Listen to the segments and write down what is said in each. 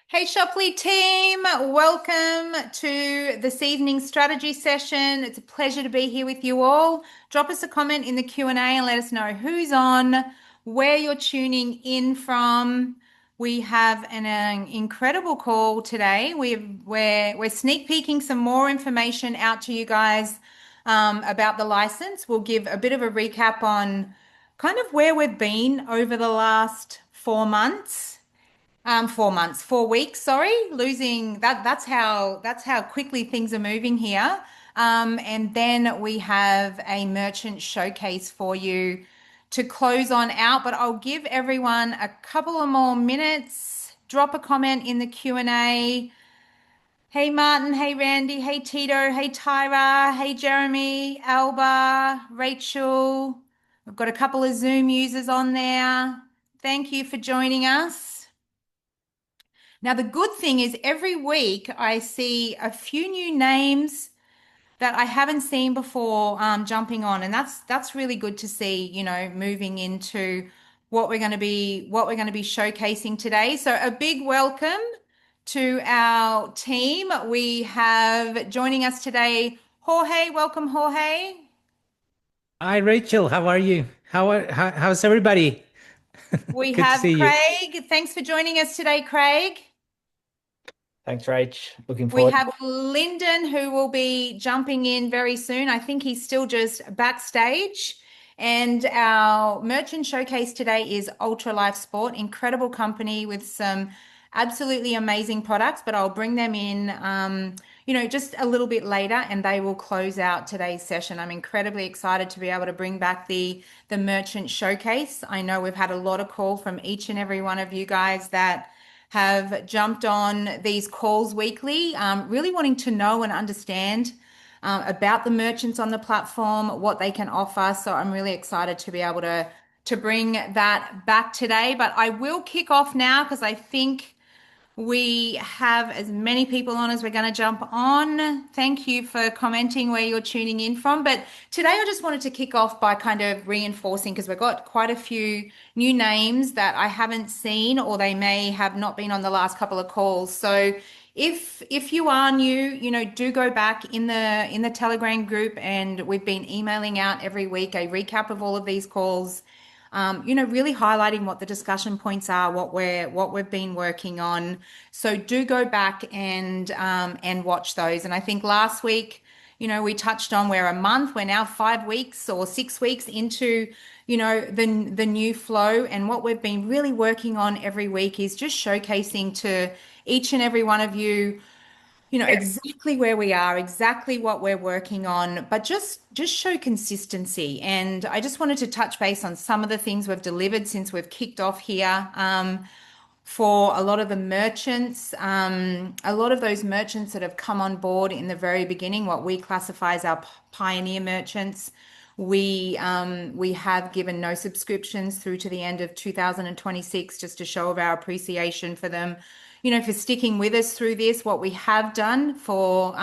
Hey Shopley team, welcome to this evening's strategy session. It's a pleasure to be here with you all. Drop us a comment in the Q&A and let us know who's on, where you're tuning in from. We have an incredible call today. We're sneak peeking some more information out to you guys about the license. We'll give a bit of a recap on kind of where we've been over the last 4 months. 4 months, 4 weeks, sorry, losing that. That's how quickly things are moving here. And then we have a merchant showcase for you to close on out, but I'll give everyone a couple of more minutes. Drop a comment in the Q&A. Hey Martin, hey Randy, hey Tito, hey Tyra, hey Jeremy, Alba, Rachel. We've got a couple of Zoom users on there. Thank you for joining us. Now, the good thing is every week I see a few new names that I haven't seen before jumping on, and that's really good to see, moving into what we're going to be showcasing today. So a big welcome to our team. We have joining us today Jorge. Welcome, Jorge. Hi Rachel, how are you? How's everybody? We Good to have see you. Craig. Thanks for joining us today, Craig. Thanks, Rach. Looking We forward. have Lyndon who will be jumping in very soon. I think he's still just backstage. And our merchant showcase today is Ultra Life Sport, incredible company with some absolutely amazing products, but I'll bring them in, just a little bit later and they will close out today's session. I'm incredibly excited to be able to bring back the merchant showcase. I know we've had a lot of call from each and every one of you guys that have jumped on these calls weekly, really wanting to know and understand about the merchants on the platform, what they can offer. So I'm really excited to be able to bring that back today. But I will kick off now because I think we have as many people on as we're going to jump on. Thank you for commenting where you're tuning in from. But today I just wanted to kick off by kind of reinforcing because we've got quite a few new names that I haven't seen or they may have not been on the last couple of calls. So if you are new, do go back in the Telegram group and we've been emailing out every week a recap of all of these calls, really highlighting what the discussion points are, what we've been working on. So do go back and watch those. And I think last week, we touched on we're now 5 weeks or 6 weeks into, the new flow. And what we've been really working on every week is just showcasing to each and every one of you exactly where we are, exactly what we're working on, but just show consistency. And I just wanted to touch base on some of the things we've delivered since we've kicked off here. For a lot of the merchants, a lot of those merchants that have come on board in the very beginning, what we classify as our pioneer merchants, we have given no subscriptions through to the end of 2026, just a show of our appreciation for them, for sticking with us through this. What we have done for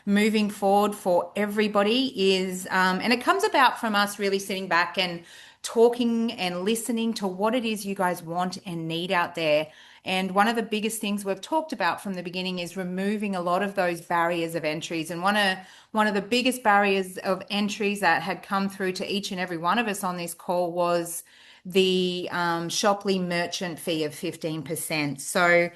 moving forward for everybody is, and it comes about from us really sitting back and talking and listening to what it is you guys want and need out there. And one of the biggest things we've talked about from the beginning is removing a lot of those barriers of entries. And one of the biggest barriers of entries that had come through to each and every one of us on this call was the Shopley merchant fee of 15%. So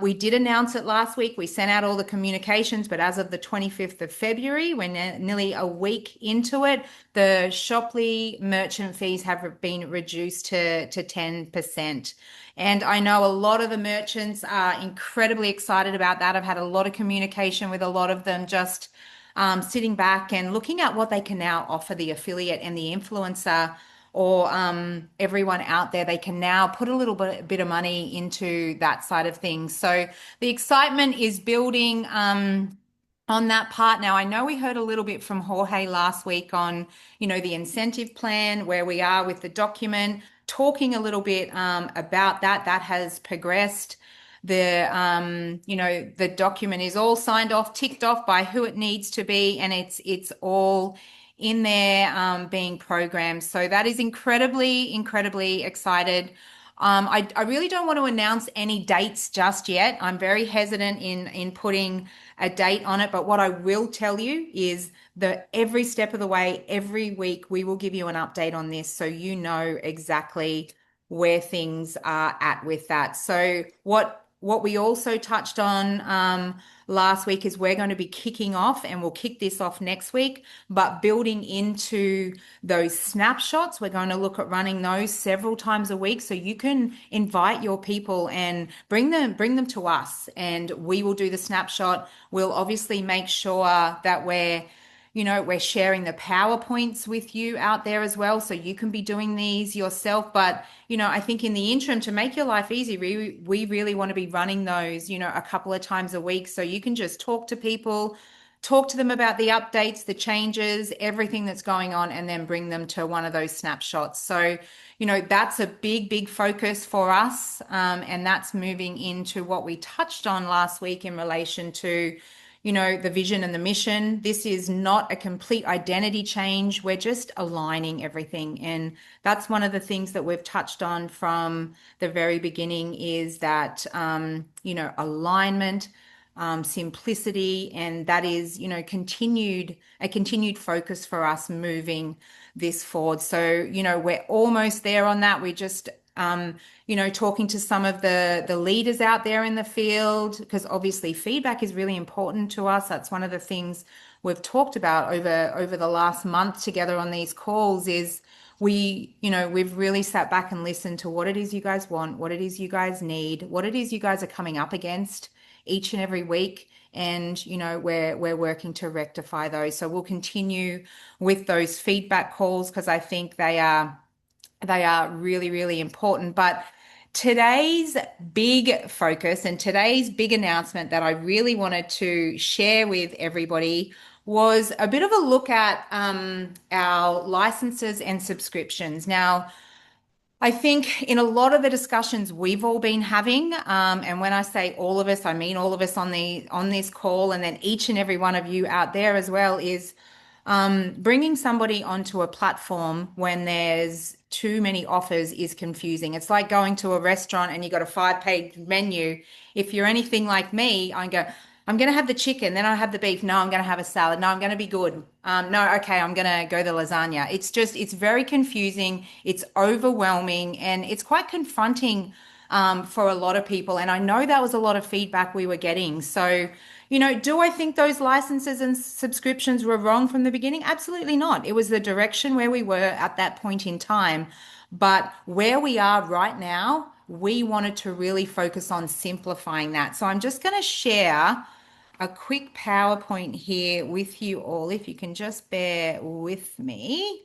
we did announce it last week. We sent out all the communications, but as of the 25th of February, we're nearly a week into it, the Shopley merchant fees have been reduced to 10%. And I know a lot of the merchants are incredibly excited about that. I've had a lot of communication with a lot of them, just sitting back and looking at what they can now offer the affiliate and the influencer or everyone out there. They can now put a little bit of money into that side of things. So the excitement is building on that part. Now, I know we heard a little bit from Jorge last week on, the incentive plan, where we are with the document, talking a little bit about that. That has progressed. The document is all signed off, ticked off by who it needs to be, and it's all in there being programmed. So that is incredibly, incredibly excited. I really don't want to announce any dates just yet. I'm very hesitant in putting a date on it, but what I will tell you is that every step of the way, every week, we will give you an update on this so you know exactly where things are at with that. So what we also touched on last week is we're going to be kicking off, and we'll kick this off next week, but building into those snapshots, we're going to look at running those several times a week so you can invite your people and bring them to us, and we will do the snapshot. We'll obviously make sure that we're sharing the PowerPoints with you out there as well, so you can be doing these yourself. But, I think in the interim, to make your life easy, we really want to be running those, a couple of times a week, so you can just talk to people, talk to them about the updates, the changes, everything that's going on, and then bring them to one of those snapshots. So, that's a big, big focus for us. And that's moving into what we touched on last week in relation to the vision and the mission. This is not a complete identity change. We're just aligning everything. And that's one of the things that we've touched on from the very beginning is that, alignment, simplicity, and that is, a continued focus for us moving this forward. So, we're almost there on that. We just talking to some of the leaders out there in the field, because obviously feedback is really important to us. That's one of the things we've talked about over the last month together on these calls is we've really sat back and listened to what it is you guys want, what it is you guys need, what it is you guys are coming up against each and every week. And, we're working to rectify those. So we'll continue with those feedback calls because I think they are really, really important. But today's big focus and today's big announcement that I really wanted to share with everybody was a bit of a look at our licenses and subscriptions. Now, I think in a lot of the discussions we've all been having, and when I say all of us, I mean all of us on this call, and then each and every one of you out there as well, is bringing somebody onto a platform when there's too many offers is confusing. It's like going to a restaurant and you got a 5-page menu. If you're anything like me, I'm going to have the chicken, then I have the beef. No, I'm going to have a salad. No, I'm going to be good. No, okay, I'm going to go the lasagna. It's very confusing. It's overwhelming, and it's quite confronting for a lot of people. And I know that was a lot of feedback we were getting. So, do I think those licenses and subscriptions were wrong from the beginning? Absolutely not. It was the direction where we were at that point in time. But where we are right now, we wanted to really focus on simplifying that. So I'm just going to share a quick PowerPoint here with you all, if you can just bear with me.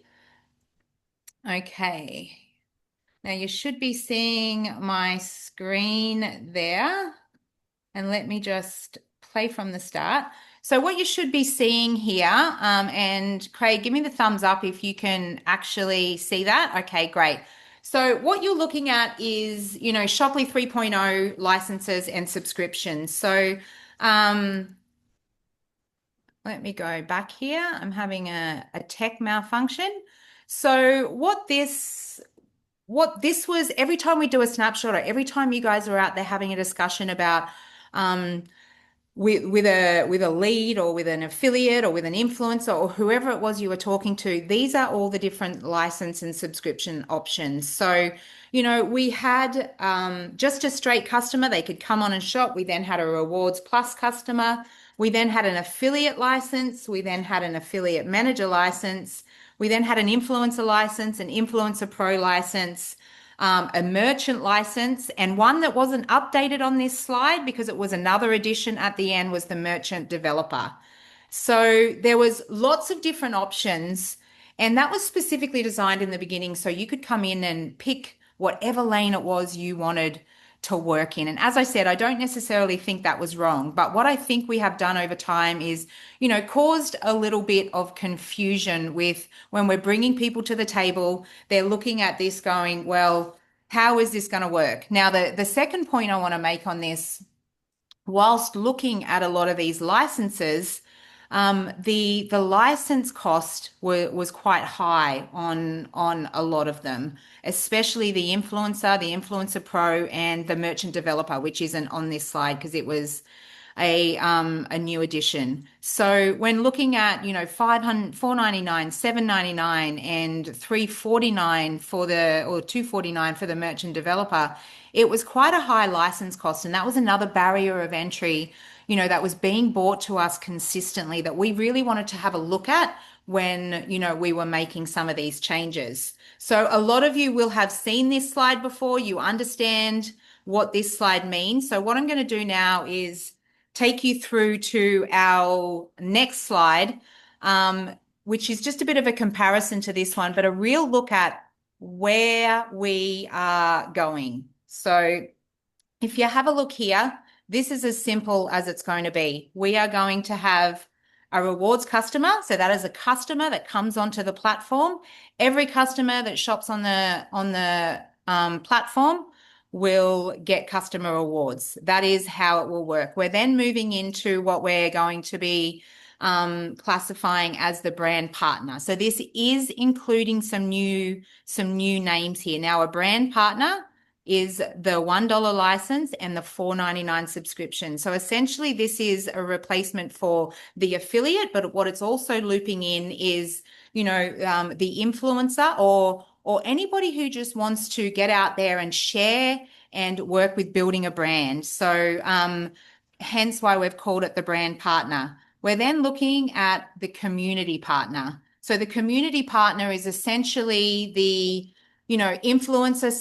Okay. Now you should be seeing my screen there. And let me just play from the start. So what you should be seeing here, and Craig, give me the thumbs up if you can actually see that. Okay, great. So what you're looking at is, Shoply 3.0 licenses and subscriptions. So let me go back here. I'm having a tech malfunction. So what this was, every time we do a snapshot or every time you guys are out there having a discussion about with a lead or with an affiliate or with an influencer or whoever it was you were talking to, these are all the different license and subscription options. So, we had just a straight customer, they could come on and shop. We then had a Rewards Plus customer. We then had an affiliate license. We then had an affiliate manager license. We then had an influencer license, an influencer pro license, a merchant license, and one that wasn't updated on this slide because it was another addition at the end was the merchant developer. So there was lots of different options, and that was specifically designed in the beginning so you could come in and pick whatever lane it was you wanted to work in. And as I said, I don't necessarily think that was wrong, but what I think we have done over time is, caused a little bit of confusion with when we're bringing people to the table, they're looking at this going, well, how is this going to work? Now, the second point I want to make on this, whilst looking at a lot of these licenses, the license cost was quite high on a lot of them, especially the Influencer Pro, and the Merchant Developer, which isn't on this slide because it was a new edition. So when looking at, 500, 499, 799, and 349 or 249 for the Merchant Developer, it was quite a high license cost, and that was another barrier of entry, that was being brought to us consistently that we really wanted to have a look at when, we were making some of these changes. So a lot of you will have seen this slide before. You understand what this slide means. So what I'm going to do now is take you through to our next slide, which is just a bit of a comparison to this one, but a real look at where we are going. So if you have a look here, this is as simple as it's going to be. We are going to have a rewards customer. So that is a customer that comes onto the platform. Every customer that shops on the platform will get customer rewards. That is how it will work. We're then moving into what we're going to be classifying as the brand partner. So this is including some new names here. Now, a brand partner is the $1 license and the $4.99 subscription. So essentially, this is a replacement for the affiliate, but what it's also looping in is, the influencer or anybody who just wants to get out there and share and work with building a brand. So hence why we've called it the brand partner. We're then looking at the community partner. So the community partner is essentially the influencer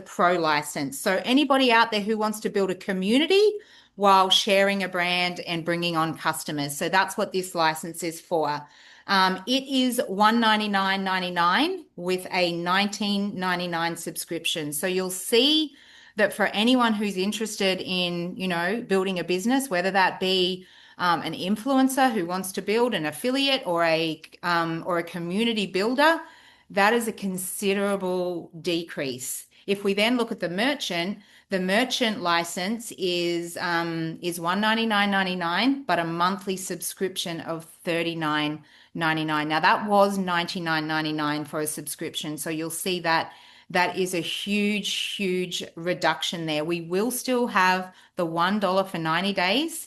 pro license. So anybody out there who wants to build a community while sharing a brand and bringing on customers. So that's what this license is for. It is $199.99 with a $19.99 subscription. So you'll see that for anyone who's interested in, building a business, whether that be an influencer who wants to build an affiliate or a community builder, that is a considerable decrease. If we then look at the merchant license is $199.99, but a monthly subscription of $39.99. Now that was $99.99 for a subscription. So you'll see that is a huge reduction there. We will still have the $1 for 90 days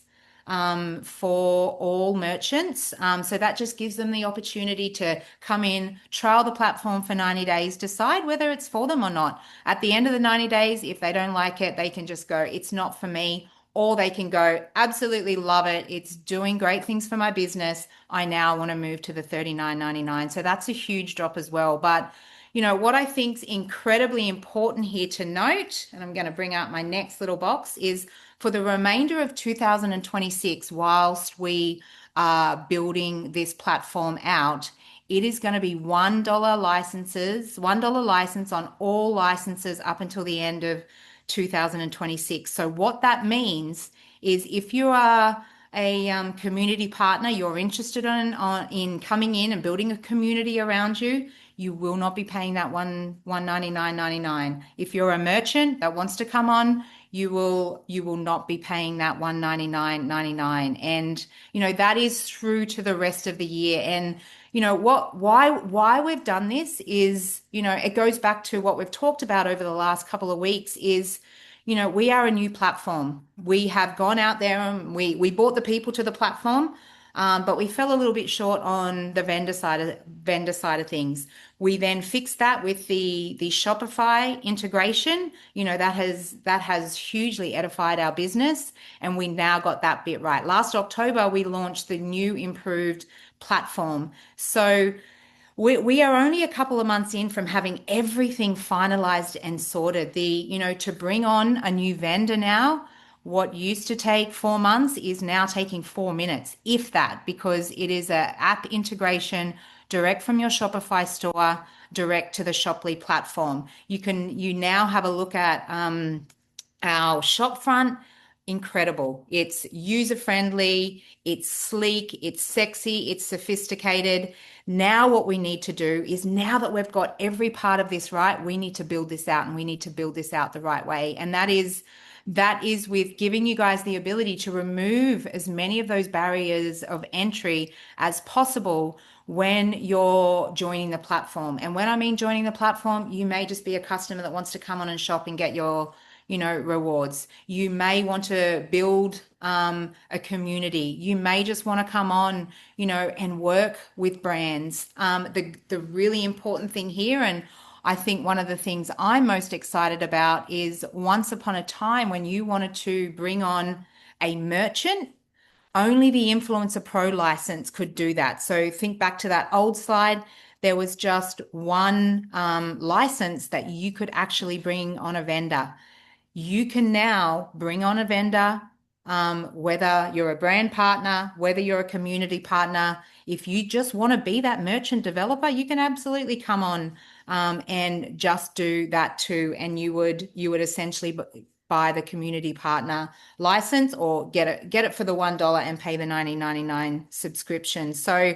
for all merchants. So that just gives them the opportunity to come in, trial the platform for 90 days, decide whether it's for them or not. At the end of the 90 days, if they don't like it, they can just go, it's not for me. Or they can go, absolutely love it. It's doing great things for my business. I now want to move to the $39.99. So that's a huge drop as well. But what I think is incredibly important here to note, and I'm going to bring out my next little box, is for the remainder of 2026, whilst we are building this platform out, it is going to be $1 $1 license on all licenses up until the end of 2026. So what that means is if you are a community partner, you're interested in coming in and building a community around you, you will not be paying that $199.99. If you're a merchant that wants to come on, you will not be paying that $199.99. And that is through to the rest of the year. And why we've done this is, it goes back to what we've talked about over the last couple of weeks is, we are a new platform. We have gone out there and we brought the people to the platform, but we fell a little bit short on the vendor side of things. We then fixed that with the Shopify integration. That has hugely edified our business, and we now got that bit right. Last October, we launched the new improved platform. So we are only a couple of months in from having everything finalized and sorted. To bring on a new vendor now, what used to take 4 months is now taking 4 minutes, if that, because it is an app integration direct from your Shopify store, direct to the Shoply platform. You now have a look at our shop front. Incredible. It's user-friendly, it's sleek, it's sexy, it's sophisticated. Now what we need to do is, now that we've got every part of this right, we need to build this out, and we need to build this out the right way. And that is that is with giving you guys the ability to remove as many of those barriers of entry as possible when you're joining the platform. And when I mean joining the platform, you may just be a customer that wants to come on and shop and get your, rewards. You may want to build a community. You may just want to come on, and work with brands. The really important thing here, and I think one of the things I'm most excited about, is once upon a time when you wanted to bring on a merchant, only the Influencer Pro license could do that. So think back to that old slide. There was just one license that you could actually bring on a vendor. You can now bring on a vendor, whether you're a brand partner, whether you're a community partner. If you just want to be that merchant developer, you can absolutely come on and just do that too. And you would essentially buy the community partner license, or get it for the $1 and pay the $19.99 subscription. So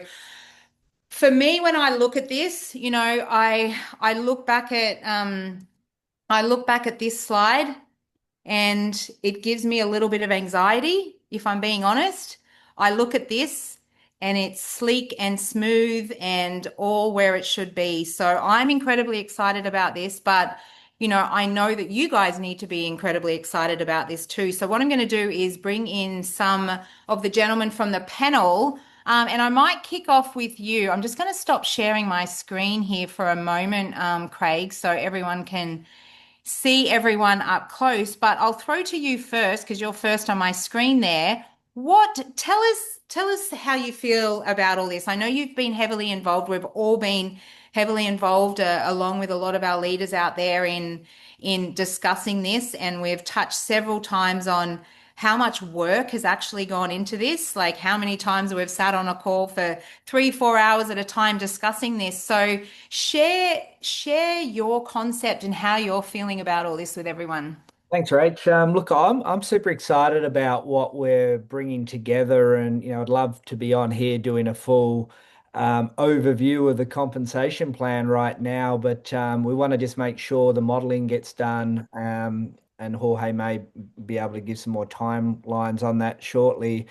for me, when I look at this, I look back at this slide, and it gives me a little bit of anxiety, if I'm being honest. I look at this and it's sleek and smooth and all where it should be. So I'm incredibly excited about this, but I know that you guys need to be incredibly excited about this too. So what I'm going to do is bring in some of the gentlemen from the panel, and I might kick off with you. I'm just going to stop sharing my screen here for a moment, Craig, so everyone can see everyone up close, but I'll throw to you first because you're first on my screen there. Tell us how you feel about all this. I know you've been heavily involved. We've all been heavily involved, along with a lot of our leaders out there in discussing this, and we've touched several times on how much work has actually gone into this, like how many times we've sat on a call for 3-4 hours at a time discussing this. So share your concept and how you're feeling about all this with everyone. Thanks, Rach. Look, I'm super excited about what we're bringing together, and I'd love to be on here doing a full overview of the compensation plan right now. But we want to just make sure the modeling gets done, and Jorge may be able to give some more timelines on that shortly.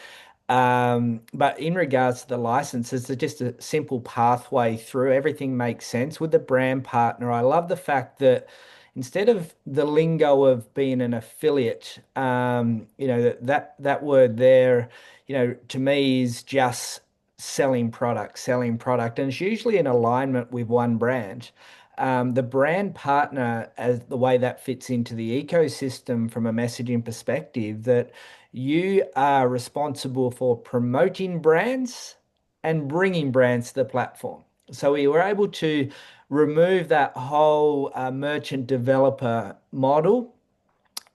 But in regards to the licenses, it's just a simple pathway through. Everything makes sense with the brand partner. I love the fact that instead of the lingo of being an affiliate, that word there, to me is just selling product, and it's usually in alignment with one brand. The brand partner, as the way that fits into the ecosystem from a messaging perspective, that you are responsible for promoting brands and bringing brands to the platform. So we were able to remove that whole merchant developer model,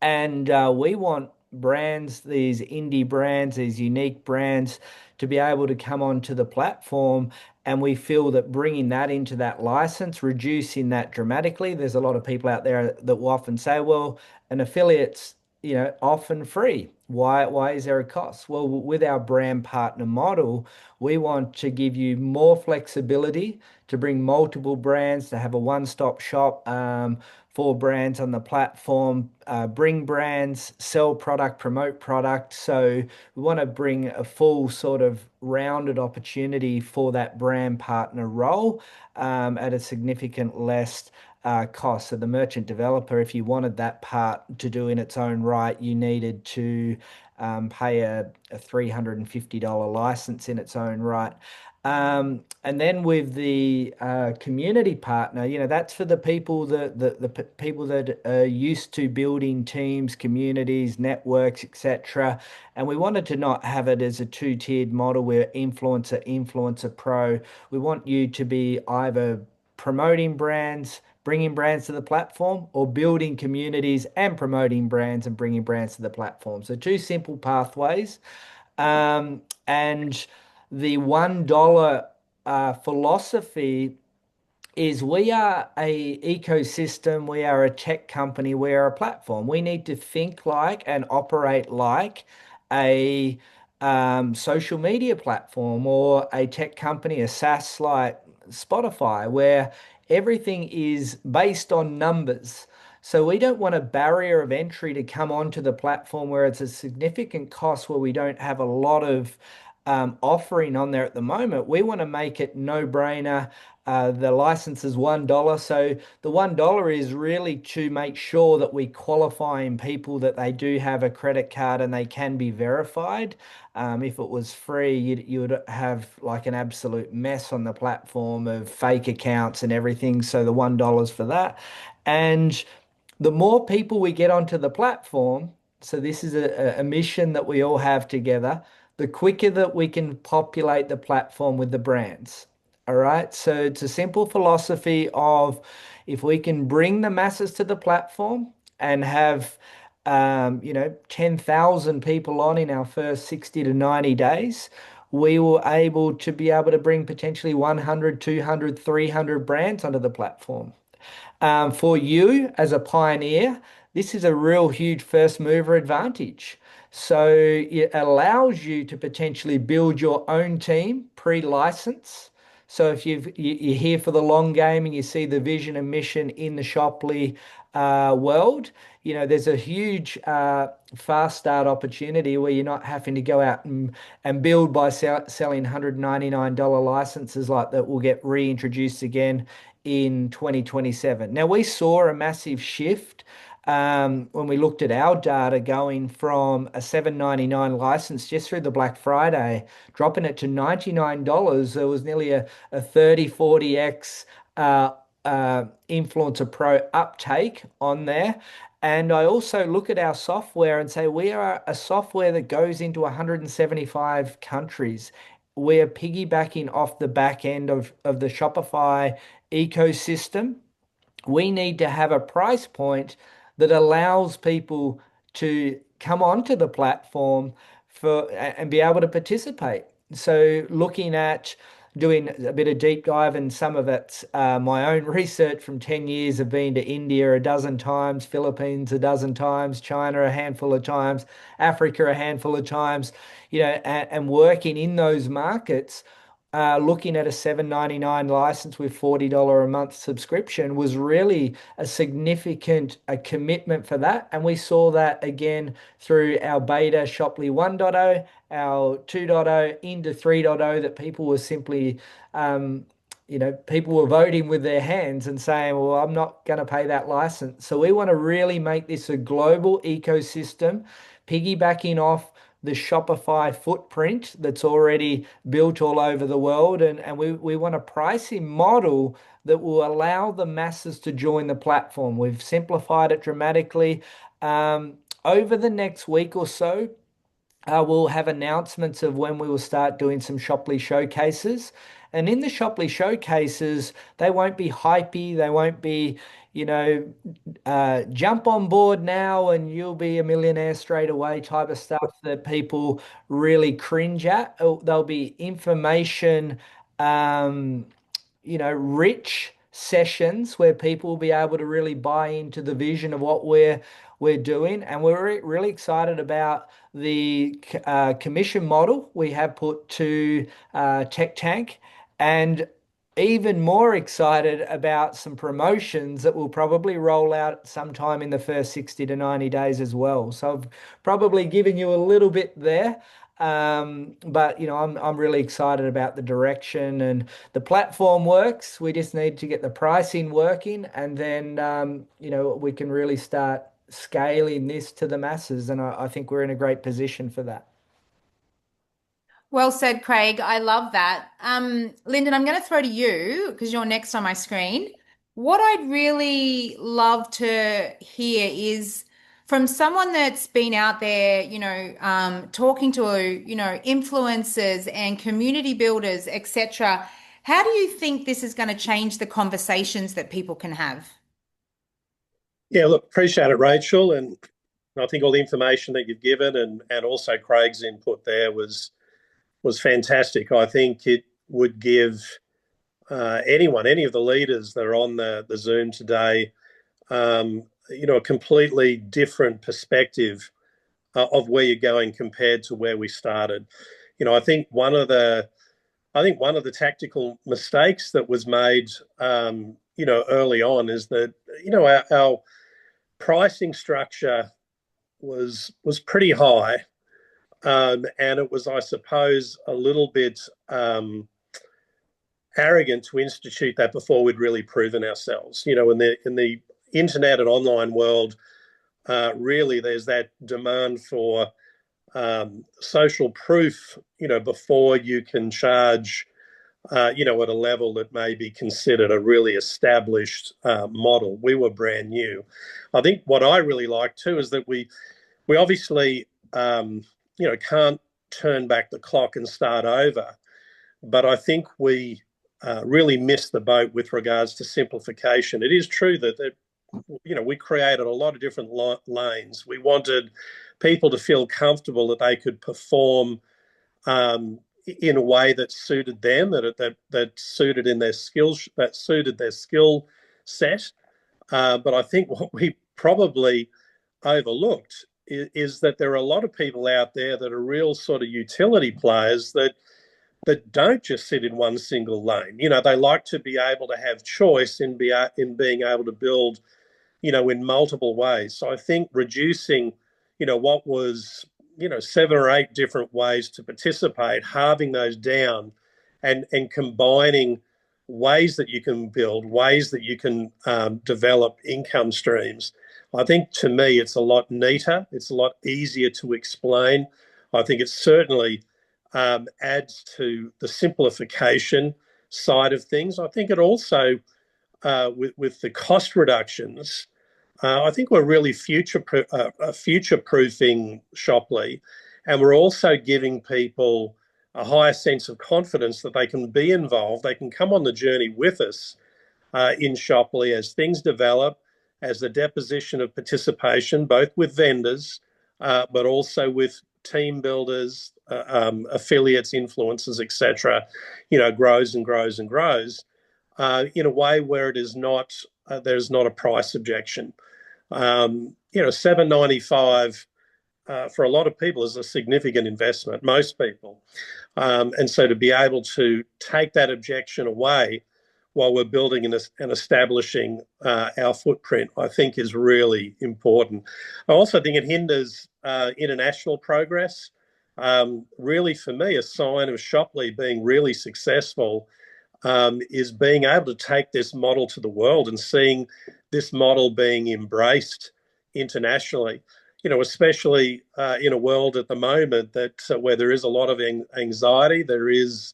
and we want brands, these indie brands, these unique brands, to be able to come onto the platform. And we feel that bringing that into that license, reducing that dramatically. There's a lot of people out there that will often say, well, an affiliate's, often free. Why is there a cost? Well, with our brand partner model, we want to give you more flexibility to bring multiple brands, to have a one-stop shop for brands on the platform, bring brands, sell product, promote product. So we want to bring a full sort of rounded opportunity for that brand partner role at a significant less cost. So the merchant developer, if you wanted that part to do in its own right, you needed to pay a $350 license in its own right. And then with the community partner, that's for the people the people that are used to building teams, communities, networks, etc. And we wanted to not have it as a two-tiered model where influencer pro. We want you to be either promoting brands, bringing brands to the platform, or building communities and promoting brands and bringing brands to the platform. So two simple pathways. And the $1 philosophy is we are a ecosystem, we are a tech company, we are a platform. We need to think like and operate like a social media platform or a tech company, a SaaS like Spotify, where everything is based on numbers. So we don't want a barrier of entry to come onto the platform where it's a significant cost where we don't have a lot of offering on there at the moment. We want to make it no-brainer. The license is $1. So the $1 is really to make sure that we qualify in people that they do have a credit card and they can be verified. If it was free, you would have like an absolute mess on the platform of fake accounts and everything. So the $1 for that. And the more people we get onto the platform, so this is a mission that we all have together, the quicker that we can populate the platform with the brands. All right. So it's a simple philosophy of if we can bring the masses to the platform and have, 10,000 people on in our first 60 to 90 days, we were able to be able to bring potentially 100, 200, 300 brands onto the platform. For you as a pioneer, this is a real huge first mover advantage. So it allows you to potentially build your own team pre-license. So if you're here for the long game and you see the vision and mission in the Shoply world, there's a huge fast start opportunity where you're not having to go out and build by selling $199 licenses like that will get reintroduced again in 2027. Now, we saw a massive shift when we looked at our data going from a $7.99 license just through the Black Friday, dropping it to $99. There was nearly a 30, 40x Influencer Pro uptake on there. And I also look at our software and say we are a software that goes into 175 countries. We're piggybacking off the back end of the Shopify ecosystem. We need to have a price point that allows people to come onto the platform and be able to participate. So looking at doing a bit of deep dive, and some of it's my own research from 10 years of being to India a dozen times, Philippines a dozen times, China a handful of times, Africa a handful of times, and working in those markets. Looking at a $7.99 license with $40 a month subscription was really a significant commitment for that. And we saw that again through our beta Shoply 1.0, our 2.0 into 3.0, that people were simply, people were voting with their hands and saying, well, I'm not going to pay that license. So we want to really make this a global ecosystem, piggybacking off the Shopify footprint that's already built all over the world. And we want a pricing model that will allow the masses to join the platform. We've simplified it dramatically. Over the next week or so, we'll have announcements of when we will start doing some Shoply showcases. And in the Shoply showcases, they won't be hypey. They won't be, jump on board now and you'll be a millionaire straight away type of stuff that people really cringe at. There'll be information, rich sessions where people will be able to really buy into the vision of what we're doing. And we're really excited about the commission model we have put to Tech Tank, and even more excited about some promotions that will probably roll out sometime in the first 60 to 90 days as well. So I've probably given you a little bit there. But I'm really excited about the direction, and the platform works. We just need to get the pricing working, and then we can really start scaling this to the masses. And I think we're in a great position for that. Well said, Craig. I love that. Lyndon, I'm going to throw to you because you're next on my screen. What I'd really love to hear is from someone that's been out there, talking to, influencers and community builders, etc. How do you think this is going to change the conversations that people can have? Yeah, look, appreciate it, Rachel. And I think all the information that you've given and also Craig's input there was fantastic. I think it would give any of the leaders that are on the Zoom today, a completely different perspective of where you're going compared to where we started. I think one of the tactical mistakes that was made, early on is that, pricing structure was pretty high, and it was, I suppose, a little bit arrogant to institute that before we'd really proven ourselves. You know, in the internet and online world, really there's that demand for social proof, you know, before you can charge, you know, at a level that may be considered a really established model. We were brand new. I think what I really like too is that we obviously, you know, can't turn back the clock and start over, but I think we really missed the boat with regards to simplification. It is true that you know, we created a lot of different lanes. We wanted people to feel comfortable that they could perform in a way that suited them, that suited in their skills, that suited their skill set. But I think what we probably overlooked is that there are a lot of people out there that are real sort of utility players that don't just sit in one single lane. You know, they like to be able to have choice in being able to build, you know, in multiple ways. So I think reducing, you know, what was, you know, 7 or 8 different ways to participate, halving those down and combining ways that you can build, ways that you can develop income streams. I think to me, it's a lot neater. It's a lot easier to explain. I think it certainly adds to the simplification side of things. I think it also, with the cost reductions, I think we're really future-proofing Shoply, and we're also giving people a higher sense of confidence that they can be involved, they can come on the journey with us in Shoply as things develop, as the deposition of participation, both with vendors, but also with team builders, affiliates, influencers, etc., you know, grows and grows and grows in a way where it is not, there's not a price objection. You know, $7.95 for a lot of people is a significant investment, most people. And so to be able to take that objection away while we're building and establishing our footprint, I think is really important. I also think it hinders international progress. Really, for me, a sign of Shoply being really successful is being able to take this model to the world and seeing this model being embraced internationally. You know, especially in a world at the moment that where there is a lot of anxiety, there is,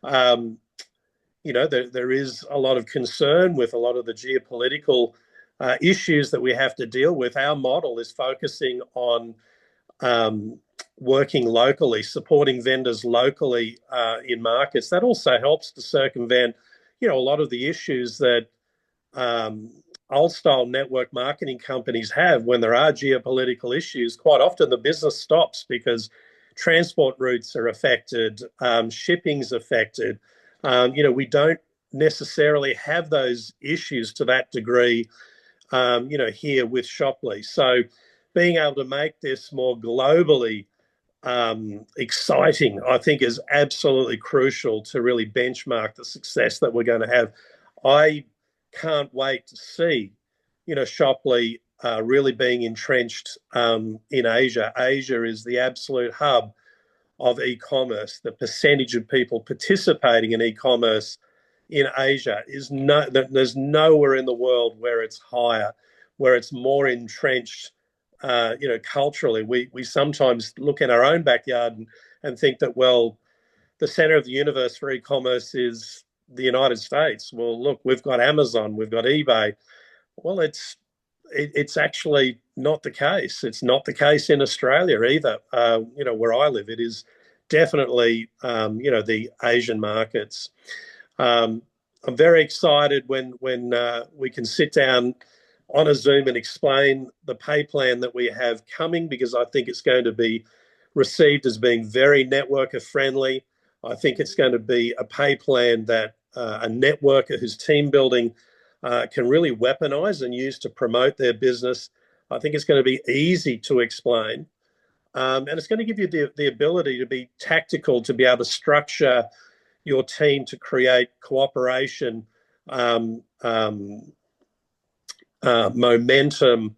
you know, there is a lot of concern with a lot of the geopolitical issues that we have to deal with. Our model is focusing on working locally, supporting vendors locally in markets. That also helps to circumvent, you know, a lot of the issues that old-style network marketing companies have when there are geopolitical issues. Quite often the business stops because transport routes are affected, shipping's affected. You know, we don't necessarily have those issues to that degree, you know, here with Shoply. So being able to make this more globally exciting, I think, is absolutely crucial to really benchmark the success that we're going to have. I can't wait to see, you know, Shoply really being entrenched in Asia. Asia is the absolute hub of e-commerce. The percentage of people participating in e-commerce in Asia is there's nowhere in the world where it's higher, where it's more entrenched. You know, culturally, we sometimes look in our own backyard and think that, well, the center of the universe for e-commerce is the United States. Well, look, we've got Amazon, we've got eBay. Well, it's actually not the case. It's not the case in Australia either. You know, where I live, it is definitely, you know, the Asian markets. I'm very excited when we can sit down on a Zoom and explain the pay plan that we have coming, because I think it's going to be received as being very networker friendly. I think it's going to be a pay plan that a networker who's team building can really weaponize and use to promote their business. I think it's going to be easy to explain. And it's going to give you the ability to be tactical, to be able to structure your team to create cooperation, momentum,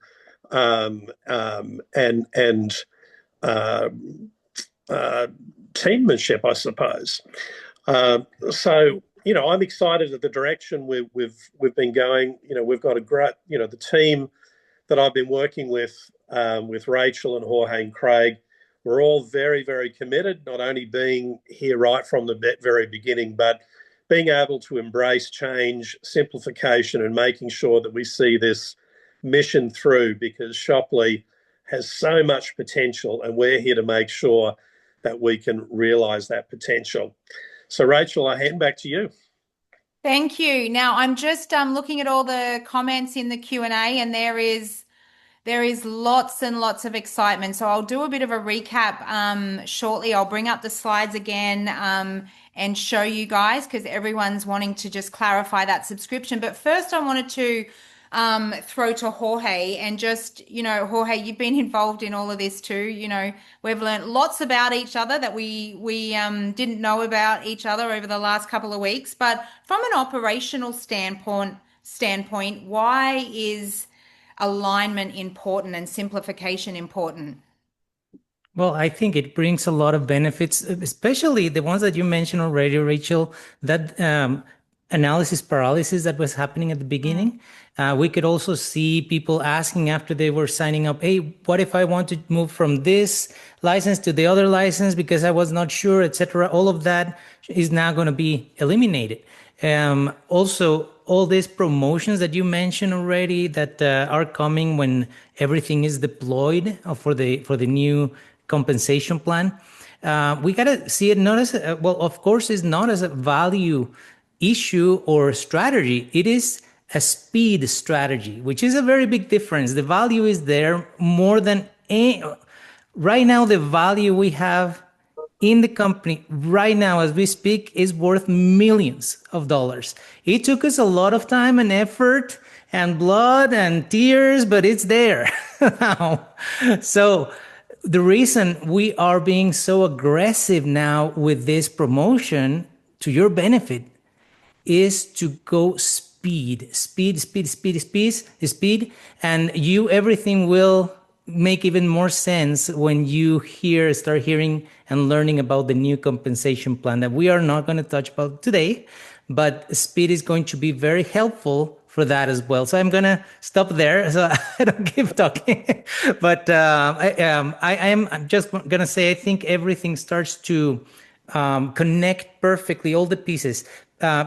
and uh, uh, teammanship, I suppose. So I'm excited at the direction we've been going. We've got a great, the team that I've been working with Rachel and Jorge and Craig. We're all very, very committed, not only being here right from the very beginning, but being able to embrace change, simplification, and making sure that we see this mission through, because Shopley has so much potential and we're here to make sure that we can realise that potential. So, Rachel, I hand back to you. Thank you. Now I'm just looking at all the comments in the Q&A, and there is lots and lots of excitement. So I'll do a bit of a recap shortly. I'll bring up the slides again and show you guys, because everyone's wanting to just clarify that subscription. But first I wanted to throw to Jorge, and just, Jorge, you've been involved in all of this too. We've learned lots about each other that we didn't know about each other over the last couple of weeks. But from an operational standpoint, why is alignment important and simplification important? Well, I think it brings a lot of benefits, especially the ones that you mentioned already, Rachel, that analysis paralysis that was happening at the beginning. We could also see people asking after they were signing up, hey, what if I want to move from this license to the other license because I was not sure, etc. All of that is now going to be eliminated. Also, all these promotions that you mentioned already that are coming when everything is deployed for the new compensation plan. We got to see it not as, of course, it's not as a value issue or strategy. It is a speed strategy, which is a very big difference. The value is there more than right now. The value we have in the company right now as we speak is worth millions of dollars. It took us a lot of time and effort and blood and tears, but it's there now. So the reason we are being so aggressive now with this promotion to your benefit is to go speed, and everything will make even more sense when you start hearing and learning about the new compensation plan that we are not going to touch about today, but speed is going to be very helpful for that as well. So I'm going to stop there so I don't keep talking. But I'm just going to say, I think everything starts to connect perfectly, all the pieces.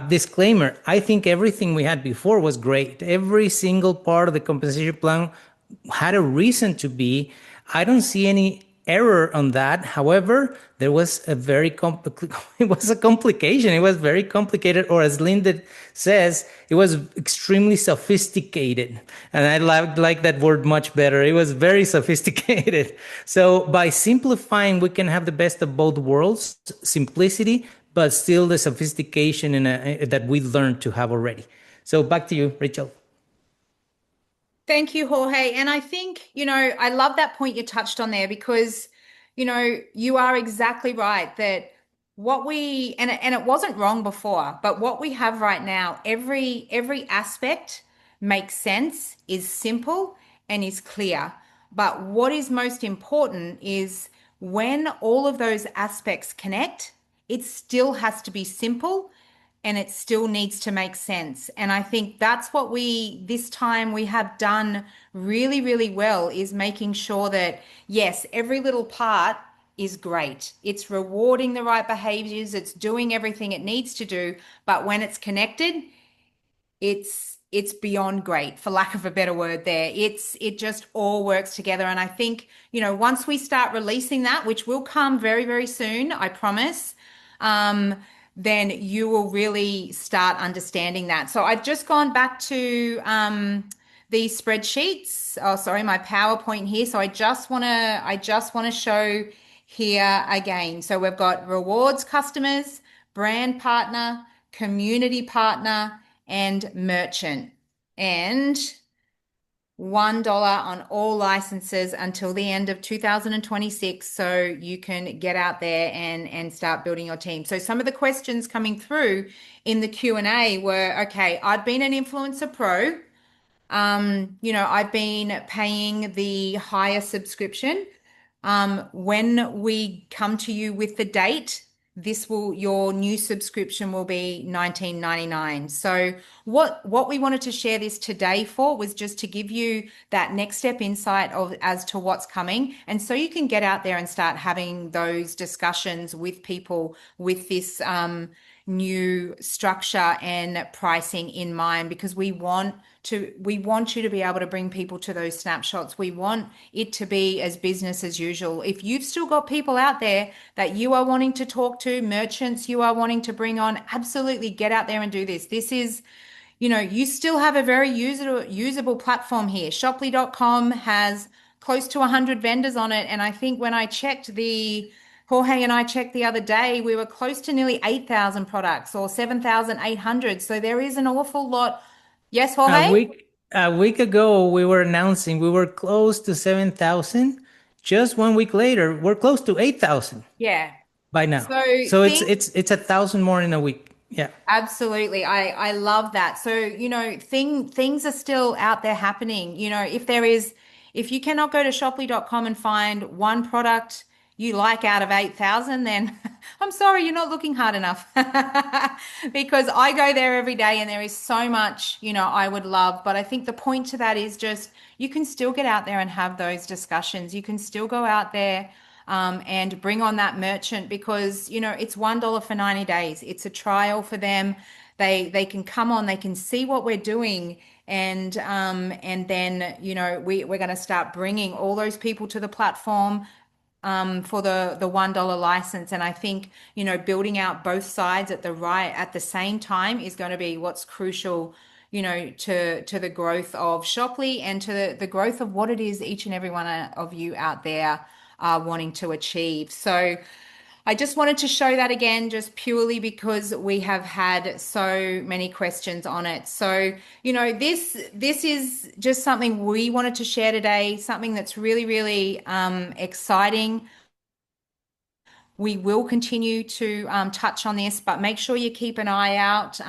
Disclaimer, I think everything we had before was great. Every single part of the compensation plan had a reason to be. I don't see any error on that. However, there was a it was a complication. It was very complicated, or as Linda says, it was extremely sophisticated. And I like that word much better. It was very sophisticated. So by simplifying, we can have the best of both worlds, simplicity, but still the sophistication that we learned to have already. So back to you, Rachel. Thank you, Jorge. And I think, I love that point you touched on there, because, you are exactly right that and it wasn't wrong before, but what we have right now, every aspect makes sense, is simple, and is clear. But what is most important is when all of those aspects connect, it still has to be simple and it still needs to make sense. And I think that's what this time we have done really, really well, is making sure that, yes, every little part is great. It's rewarding the right behaviors. It's doing everything it needs to do. But when it's connected, it's beyond great, for lack of a better word there. It just all works together. And I think, once we start releasing that, which will come very, very soon, I promise, then you will really start understanding that. So I've just gone back to these spreadsheets. Oh, sorry, my PowerPoint here. So I just want to show here again. So we've got rewards customers, brand partner, community partner, and merchant. And $1 on all licenses until the end of 2026, so you can get out there and start building your team. So some of the questions coming through in the Q&A were, okay, I've been an Influencer Pro. I've been paying the higher subscription. When we come to you with the date, your new subscription will be 19.99. So what we wanted to share this today for was just to give you that next step insight of as to what's coming. And so you can get out there and start having those discussions with people with this new structure and pricing in mind, because we want you to be able to bring people to those snapshots. We want it to be as business as usual. If you've still got people out there that you are wanting to talk to, merchants you are wanting to bring on, absolutely get out there and do this. This is, you still have a very usable platform here. Shoply.com has close to 100 vendors on it. And I think when Jorge and I checked the other day, we were close to nearly 8,000 products or 7,800. So there is an awful lot. Yes, A Jorge? week ago, we were announcing we were close to 7,000. Just 1 week later, we're close to 8,000 Yeah. by now. So So it's 1,000 more in a week. Yeah. absolutely. I love that. So, things are still out there happening. If you cannot go to shoply.com and find one product you like out of 8,000, then I'm sorry, you're not looking hard enough. Because I go there every day and there is so much, I would love. But I think the point to that is just you can still get out there and have those discussions. You can still go out there and bring on that merchant, because it's $1 for 90 days. It's a trial for them. They can come on, they can see what we're doing, and then we're going to start bringing all those people to the platform for the $1 license. And I think building out both sides at the same time is going to be what's crucial, to the growth of Shoply and to the growth of what it is each and every one of you out there are wanting to achieve. So I just wanted to show that again, just purely because we have had so many questions on it. So, this is just something we wanted to share today, something that's really, really exciting. We will continue to touch on this, but make sure you keep an eye out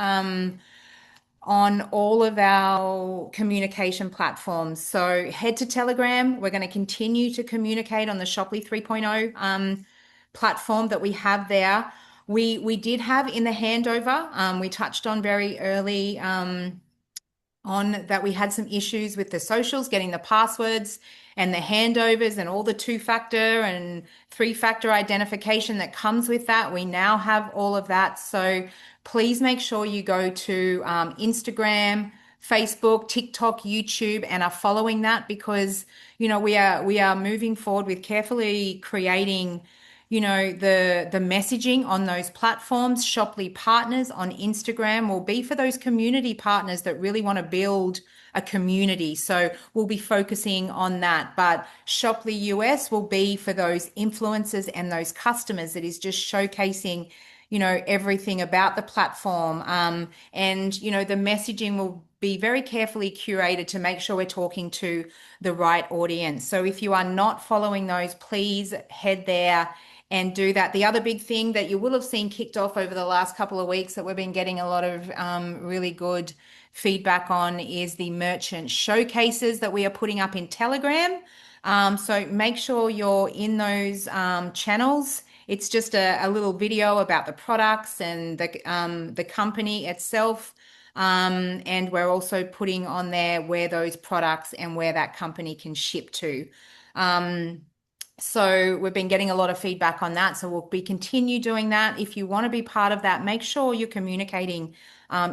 on all of our communication platforms. So head to Telegram. We're going to continue to communicate on the Shoply 3.0 platform that we have there. We did have in the handover, we touched on very early on that we had some issues with the socials, getting the passwords and the handovers and all the 2-factor and 3-factor identification that comes with that. We now have all of that. So please make sure you go to Instagram, Facebook, TikTok, YouTube, and are following that, because we are moving forward with carefully creating the messaging on those platforms. Shoply Partners on Instagram will be for those community partners that really want to build a community. So we'll be focusing on that. But Shoply US will be for those influencers and those customers that is just showcasing everything about the platform. And the messaging will be very carefully curated to make sure we're talking to the right audience. So if you are not following those, please head there and do that. The other big thing that you will have seen kicked off over the last couple of weeks that we've been getting a lot of really good feedback on is the merchant showcases that we are putting up in Telegram. So make sure you're in those channels. It's just a little video about the products and the company itself. And we're also putting on there where those products and where that company can ship to. So we've been getting a lot of feedback on that. So we'll continue doing that. If you want to be part of that, make sure you're communicating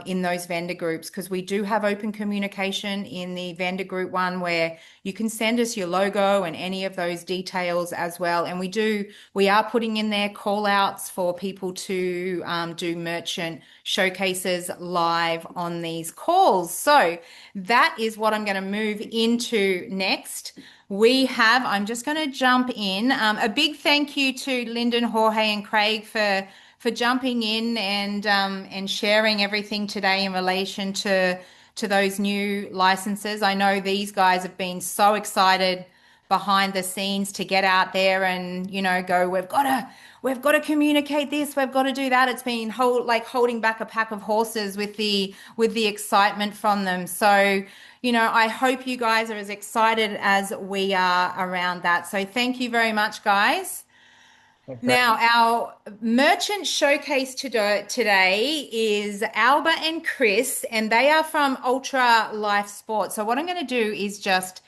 in those vendor groups, because we do have open communication in the vendor group one where you can send us your logo and any of those details as well. And we are putting in there call outs for people to do merchant showcases live on these calls. So that is what I'm going to move into next. I'm just going to jump in. A big thank you to Lyndon, Jorge, and Craig for jumping in and sharing everything today in relation to those new licenses. I know these guys have been so excited behind the scenes to get out there and, go, we've got to communicate this, we've got to do that. It's been holding back a pack of horses with the excitement from them. So, I hope you guys are as excited as we are around that. So thank you very much, guys. Okay. Now, our merchant showcase today is Alba and Chris, and they are from Ultra Life Sport. So what I'm going to do is just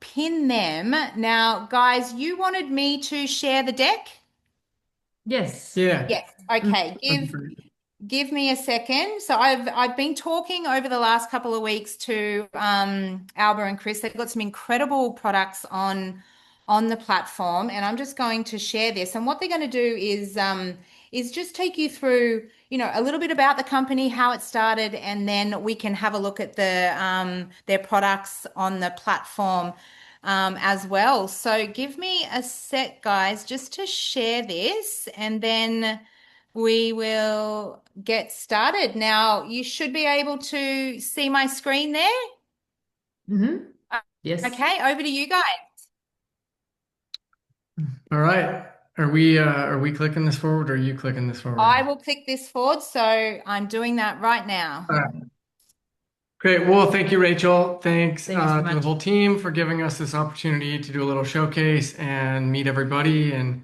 pin them. Now, guys, you wanted me to share the deck? Yes. Yeah. Yes. Okay. Give me a second. So I've been talking over the last couple of weeks to Alba and Chris. They've got some incredible products on the platform, and I'm just going to share this. And what they're going to do is just take you through, a little bit about the company, how it started, and then we can have a look at their products on the platform as well. So give me a sec, guys, just to share this, and then we will get started. Now, you should be able to see my screen there. Mm-hmm. Yes. Okay, over to you guys. All right. Are we clicking this forward or are you clicking this forward? I will click this forward, so I'm doing that right now. All right. Great. Well, thank you, Rachel. Thanks Thanks so to the much. whole team for giving us this opportunity to do a little showcase and meet everybody and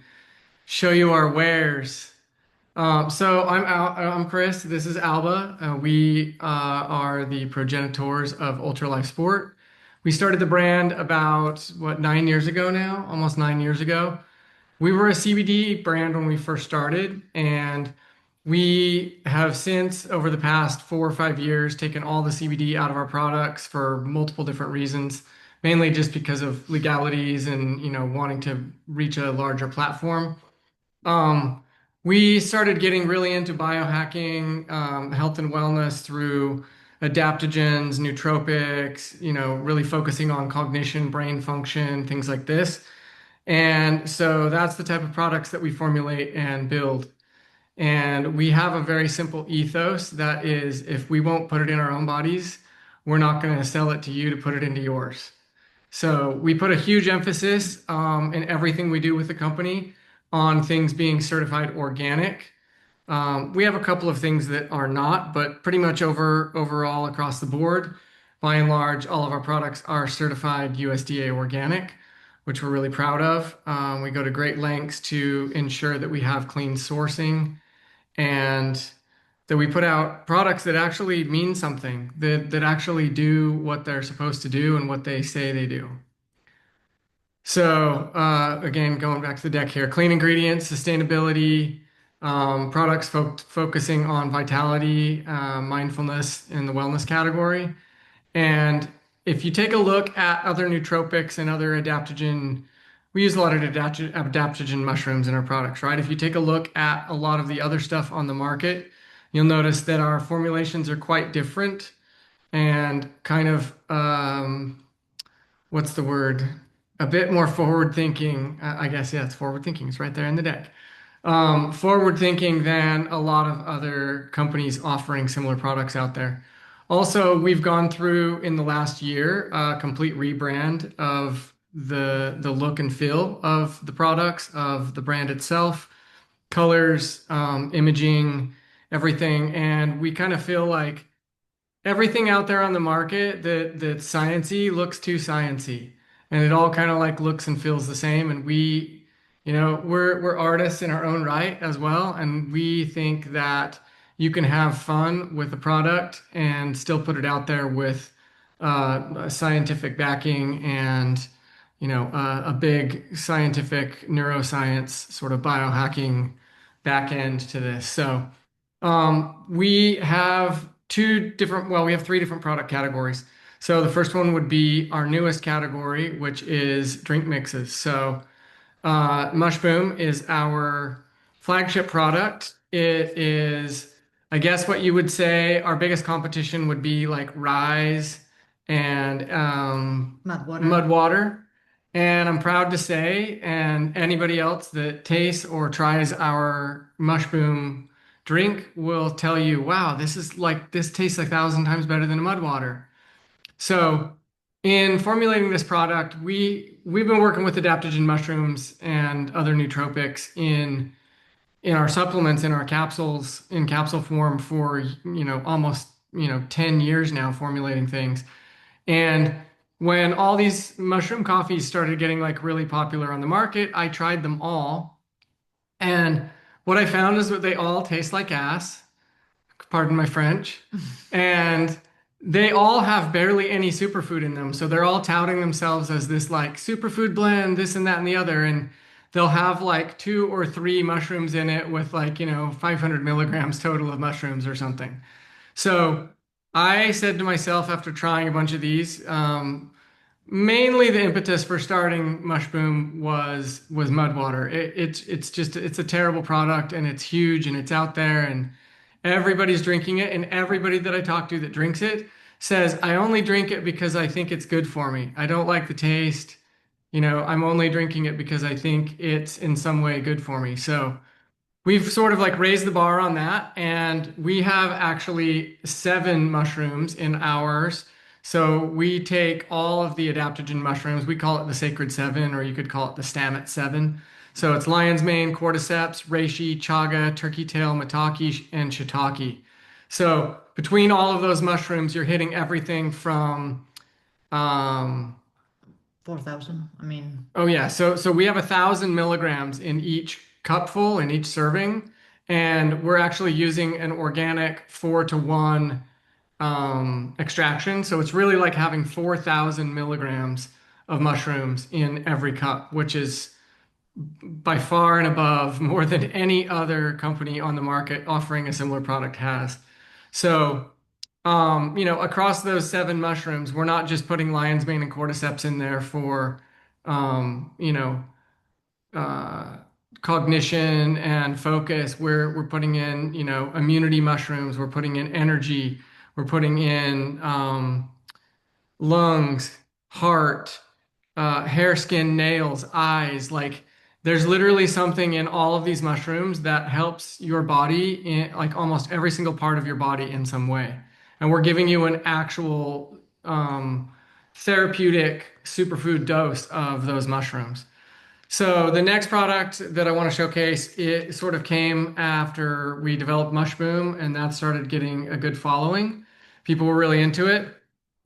show you our wares. So I'm Chris. This is Alba. We are the progenitors of Ultra Life Sport. We started the brand about 9 years ago now, almost 9 years ago. We were a CBD brand when we first started, and we have since, over the past 4 or 5 years, taken all the CBD out of our products for multiple different reasons, mainly just because of legalities and wanting to reach a larger platform. We started getting really into biohacking, health and wellness through adaptogens, nootropics, really focusing on cognition, brain function, things like this. And so that's the type of products that we formulate and build. And we have a very simple ethos that is, if we won't put it in our own bodies, we're not going to sell it to you to put it into yours. So we put a huge emphasis in everything we do with the company on things being certified organic. We have a couple of things that are not, but pretty much overall across the board, by and large, all of our products are certified USDA organic, which we're really proud of. We go to great lengths to ensure that we have clean sourcing and that we put out products that actually mean something, that actually do what they're supposed to do and what they say they do. So again, going back to the deck here, clean ingredients, sustainability, products focusing on vitality, mindfulness in the wellness category. And if you take a look at other nootropics and other adaptogen, we use a lot of adaptogen mushrooms in our products, right? If you take a look at a lot of the other stuff on the market, you'll notice that our formulations are quite different and kind of, what's the word? A bit more forward thinking, I guess. Yeah, it's forward thinking. It's right there in the deck. Forward thinking than a lot of other companies offering similar products out there. Also, we've gone through in the last year a complete rebrand of the look and feel of the products, of the brand itself, colors, imaging, everything. And we kind of feel like everything out there on the market that's sciencey looks too sciencey, and it all kind of like looks and feels the same. And we're artists in our own right as well, and we think that you can have fun with the product and still put it out there with scientific backing and a big scientific neuroscience sort of biohacking back end to this. So we have we have 3 different product categories. So the first one would be our newest category, which is drink mixes. So Mushboom is our flagship product. It is, I guess what you would say our biggest competition would be like Rise and Mudwater. And I'm proud to say, and anybody else that tastes or tries our Mushboom drink will tell you, wow, this tastes 1,000 times better than a Mudwater. So in formulating this product, we we've been working with adaptogen mushrooms and other nootropics in our supplements, in our capsules, in capsule form for, almost, 10 years now, formulating things. And when all these mushroom coffees started getting like really popular on the market, I tried them all. And what I found is that they all taste like ass, pardon my French. And they all have barely any superfood in them. So they're all touting themselves as this like superfood blend, this and that and the other. And they'll have like 2 or 3 mushrooms in it with like, 500 milligrams total of mushrooms or something. So I said to myself after trying a bunch of these, mainly the impetus for starting Mushboom was Mudwater. It's a terrible product, and it's huge, and it's out there, and everybody's drinking it, and everybody that I talk to that drinks it says, I only drink it because I think it's good for me. I don't like the taste. I'm only drinking it because I think it's in some way good for me. So we've sort of like raised the bar on that, and we have actually 7 mushrooms in ours. So we take all of the adaptogen mushrooms. We call it the Sacred 7, or you could call it the Stamets 7. So it's lion's mane, cordyceps, reishi, chaga, turkey tail, maitake, and shiitake. So between all of those mushrooms, you're hitting everything from 4,000. I mean, oh yeah, so we have 1,000 milligrams in each cupful, in each serving, and we're actually using an organic 4-to-1 extraction. So it's really like having 4,000 milligrams of mushrooms in every cup, which is by far and above more than any other company on the market offering a similar product has. So, across those 7 mushrooms, we're not just putting lion's mane and cordyceps in there for, um, you know, uh, cognition and focus. We're putting in, immunity mushrooms. We're putting in energy. We're putting in lungs, heart, hair, skin, nails, eyes. Like there's literally something in all of these mushrooms that helps your body in like almost every single part of your body in some way. And we're giving you an actual therapeutic superfood dose of those mushrooms. So the next product that I want to showcase, it sort of came after we developed Mushboom, and that started getting a good following. People were really into it.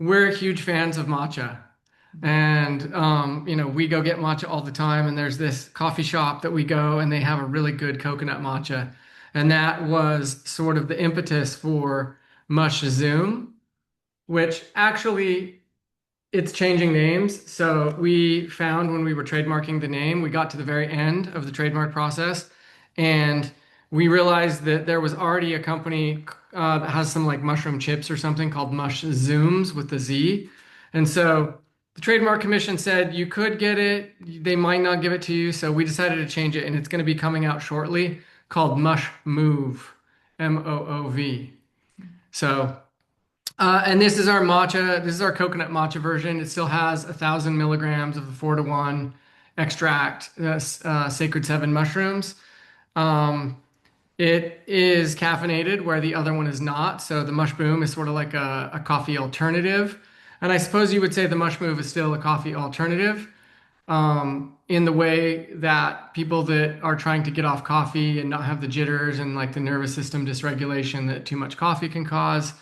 We're huge fans of matcha. And we go get matcha all the time, and there's this coffee shop that we go, and they have a really good coconut matcha. And that was sort of the impetus for Mush Zoom, which actually it's changing names. So we found when we were trademarking the name, we got to the very end of the trademark process, and we realized that there was already a company that has some like mushroom chips or something called Mush Zooms with the Z. And so the trademark commission said you could get it, they might not give it to you. So we decided to change it, and it's going to be coming out shortly, called Mush Move, MOOV. So and this is our matcha. This is our coconut matcha version. It still has 1,000 milligrams of the 4-to-1 extract, Sacred 7 mushrooms. It is caffeinated where the other one is not. So the Mushboom is sort of like a coffee alternative. And I suppose you would say the Mushmove is still a coffee alternative in the way that people that are trying to get off coffee and not have the jitters and like the nervous system dysregulation that too much coffee can cause.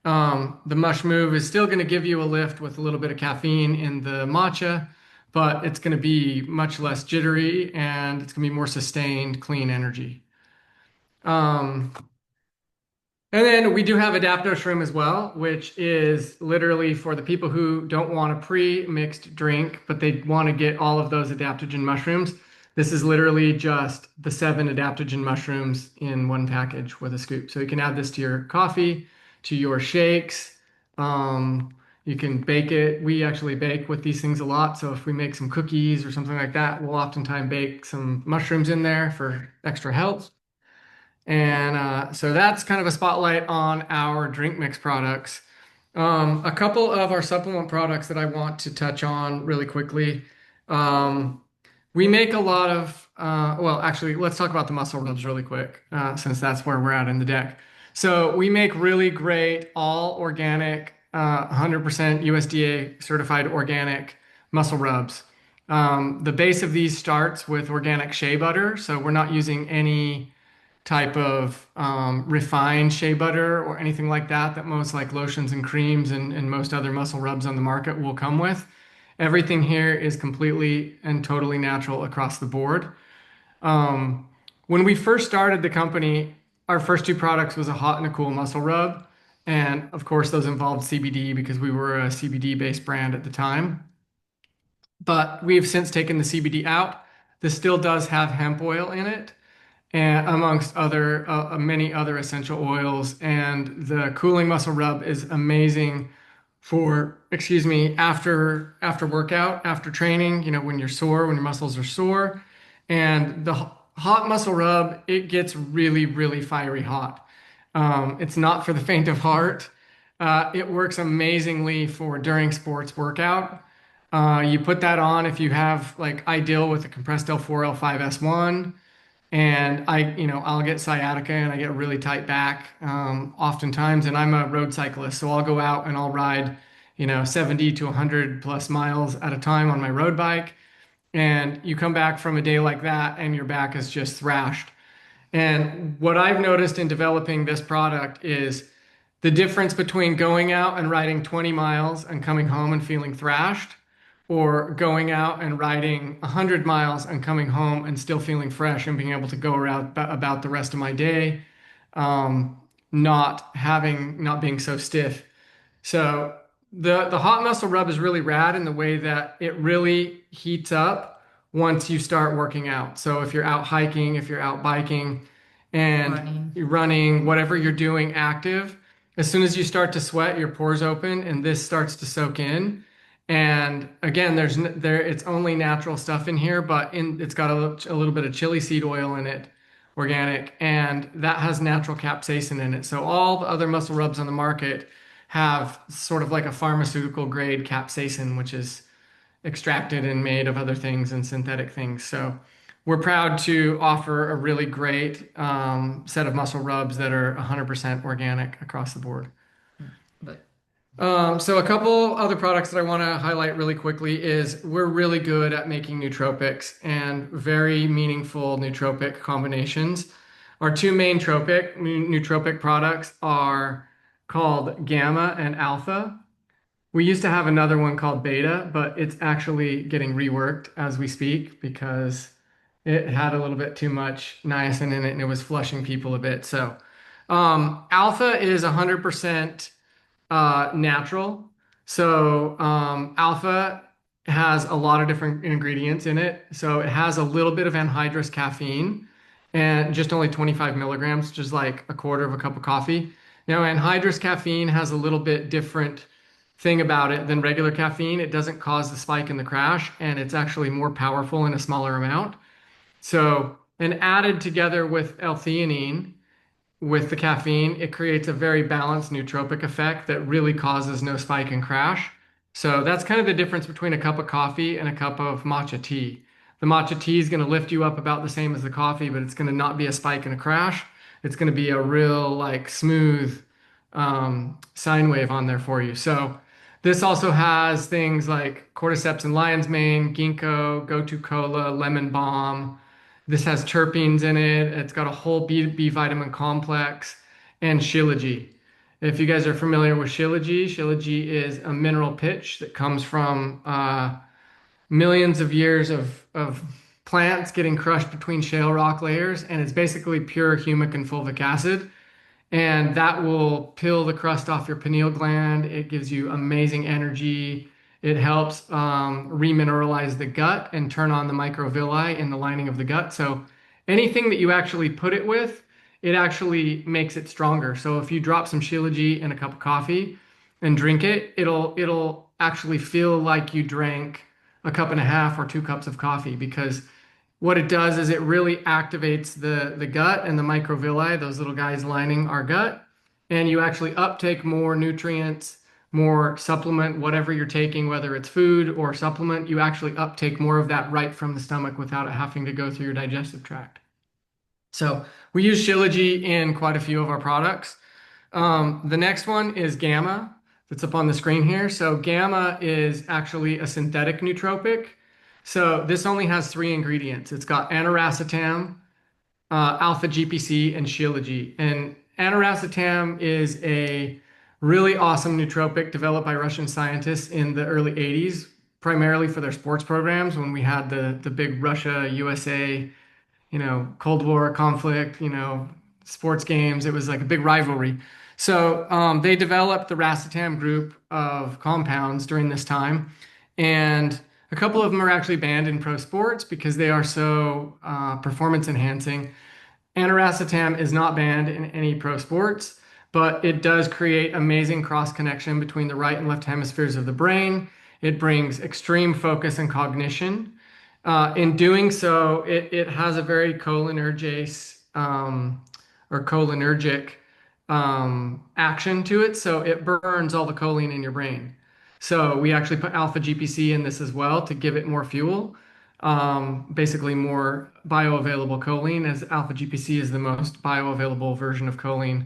The Mushmove is still going to give you a lift with a little bit of caffeine in the matcha, but it's going to be much less jittery, and it's going to be more sustained, clean energy. And then we do have Adapto Shroom as well, which is literally for the people who don't want a pre-mixed drink, but they want to get all of those adaptogen mushrooms. This is literally just the 7 adaptogen mushrooms in one package with a scoop. So you can add this to your coffee, to your shakes. You can bake it. We actually bake with these things a lot. So if we make some cookies or something like that, we'll oftentimes bake some mushrooms in there for extra health. And so that's kind of a spotlight on our drink mix products. A couple of our supplement products that I want to touch on really quickly. We make a lot of, well, actually, let's talk about the muscle rubs really quick, since that's where we're at in the deck. So we make really great, all organic, 100% USDA certified organic muscle rubs. The base of these starts with organic shea butter, so we're not using any type of refined shea butter or anything like that that most like lotions and creams and most other muscle rubs on the market will come with. Everything here is completely and totally natural across the board. When we first started the company, our first two products was a hot and a cool muscle rub. And of course, those involved CBD because we were a CBD based brand at the time. But we have since taken the CBD out. This still does have hemp oil in it, and amongst other many other essential oils. And the cooling muscle rub is amazing for, excuse me, after workout, after training, you know, when you're sore, when your muscles are sore. And the hot muscle rub, it gets really, really fiery hot. It's not for the faint of heart. It works amazingly for during sports workout. You put that on if you have like I deal with a compressed L4, L5S1, and I'll get sciatica and I get a really tight back oftentimes, and I'm a road cyclist, so I'll go out and I'll ride, 70 to 100 plus miles at a time on my road bike, and you come back from a day like that and your back is just thrashed. And what I've noticed in developing this product is the difference between going out and riding 20 miles and coming home and feeling thrashed, or going out and riding 100 miles and coming home and still feeling fresh and being able to go around about the rest of my day, not being so stiff. So the hot muscle rub is really rad in the way that it really heats up once you start working out. So if you're out hiking, if you're out biking, and you're running, whatever you're doing active, as soon as you start to sweat, your pores open and this starts to soak in. And again, it's only natural stuff in here, but it's got a little bit of chili seed oil in it, organic, and that has natural capsaicin in it. So all the other muscle rubs on the market have sort of like a pharmaceutical grade capsaicin, which is extracted and made of other things and synthetic things. So we're proud to offer a really great set of muscle rubs that are 100% organic across the board. But So a couple other products that I want to highlight really quickly is we're really good at making nootropics and very meaningful nootropic combinations. Our two main nootropic products are called Gamma and Alpha. We used to have another one called Beta, but it's actually getting reworked as we speak because it had a little bit too much niacin in it and it was flushing people a bit. So Alpha is 100% natural. So alpha has a lot of different ingredients in it. So it has a little bit of anhydrous caffeine and just only 25 milligrams, just like a quarter of a cup of coffee. Now, anhydrous caffeine has a little bit different thing about it than regular caffeine. It doesn't cause the spike and the crash, and it's actually more powerful in a smaller amount. So, and added together with L-theanine, with the caffeine, it creates a very balanced nootropic effect that really causes no spike and crash. So that's kind of the difference between a cup of coffee and a cup of matcha tea. The matcha tea is going to lift you up about the same as the coffee, but it's going to not be a spike and a crash. It's going to be a real like smooth sine wave on there for you. So this also has things like cordyceps and lion's mane, ginkgo, gotu kola, lemon balm. This has terpenes in it. It's got a whole B vitamin complex and Shilajit. If you guys are familiar with Shilajit, Shilajit is a mineral pitch that comes from millions of years of plants getting crushed between shale rock layers, and it's basically pure humic and fulvic acid. And that will peel the crust off your pineal gland. It gives you amazing energy. It helps remineralize the gut and turn on the microvilli in the lining of the gut. So anything that you actually put it with, it actually makes it stronger. So if you drop some Shilajit in a cup of coffee and drink it, it'll actually feel like you drank a cup and a half or 2 cups of coffee, because what it does is it really activates the gut and the microvilli, those little guys lining our gut, and you actually uptake more nutrients, more supplement, whatever you're taking, whether it's food or supplement, you actually uptake more of that right from the stomach without it having to go through your digestive tract. So we use Shilajit in quite a few of our products. The next one is Gamma, that's up on the screen here. So Gamma is actually a synthetic nootropic. So this only has three ingredients. It's got aniracetam, alpha GPC, and Shilajit. And aniracetam is a really awesome nootropic developed by Russian scientists in the early 80s, primarily for their sports programs when we had the big Russia USA, Cold War conflict, sports games. It was like a big rivalry. So they developed the racetam group of compounds during this time, and a couple of them are actually banned in pro sports because they are so performance enhancing. Aniracetam is not banned in any pro sports, but it does create amazing cross connection between the right and left hemispheres of the brain. It brings extreme focus and cognition. In doing so, it has a very cholinergic or cholinergic action to it. So it burns all the choline in your brain. So we actually put alpha GPC in this as well to give it more fuel, basically more bioavailable choline, as alpha GPC is the most bioavailable version of choline.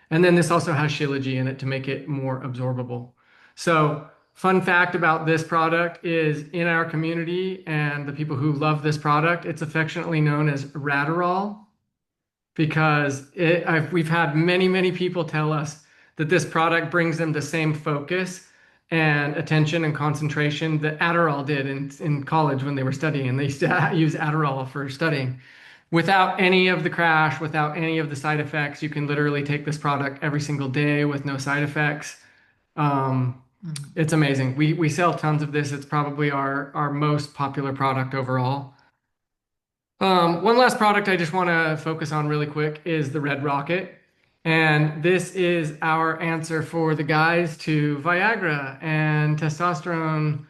And then this also has Shilajit in it to make it more absorbable. So fun fact about this product is in our community and the people who love this product, it's affectionately known as Radarol because we've had many, many people tell us that this product brings them the same focus and attention and concentration that Adderall did in college when they were studying. And they used to use Adderall for studying. Without any of the crash, without any of the side effects, you can literally take this product every single day with no side effects. It's amazing. We sell tons of this. It's probably our most popular product overall. One last product I just want to focus on really quick is the Red Rocket. And this is our answer for the guys to Viagra and testosterone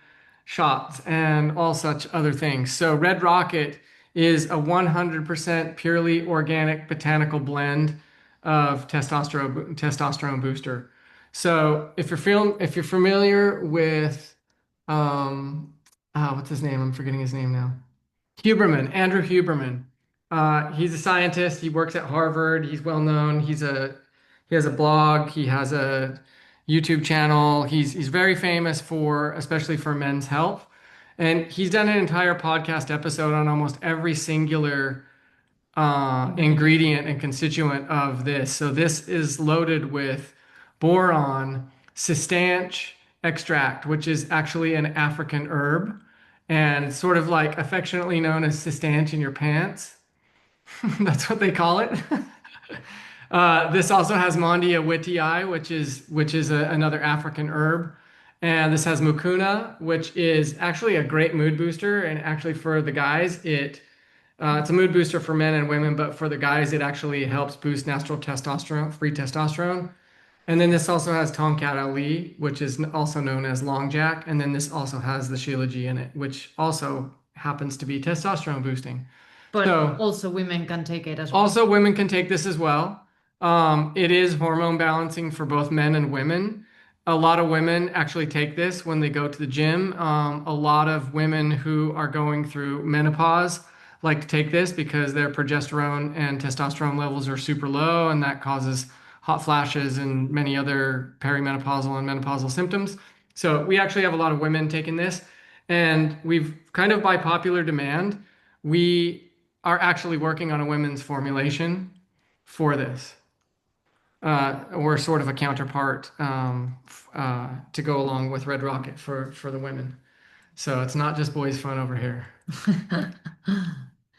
shots and all such other things. So Red Rocket is a 100% purely organic botanical blend of testosterone booster. So if you're familiar with what's his name? I'm forgetting his name now. Huberman, Andrew Huberman. He's a scientist. He works at Harvard. He's well known. He has a blog. He has a YouTube channel. He's very famous especially for men's health. And he's done an entire podcast episode on almost every singular ingredient and constituent of this. So this is loaded with boron, cistanche extract, which is actually an African herb and sort of like affectionately known as cistanche in your pants. That's what they call it. This also has Mondia wittii, which is another African herb. And this has mucuna, which is actually a great mood booster. And actually for the guys, it's a mood booster for men and women, but for the guys, it actually helps boost natural testosterone, free testosterone. And then this also has Tongkat Ali, which is also known as Long Jack. And then this also has the Shilajit in it, which also happens to be testosterone boosting. But So also women can take it as well. also women can take this as well. It is hormone balancing for both men and women. A lot of women actually take this when they go to the gym. A lot of women who are going through menopause like to take this because their progesterone and testosterone levels are super low, and that causes hot flashes and many other perimenopausal and menopausal symptoms. So we actually have a lot of women taking this, and we've kind of by popular demand, we are actually working on a women's formulation for this. We're sort of a counterpart to go along with Red Rocket for the women. So it's not just boys fun over here.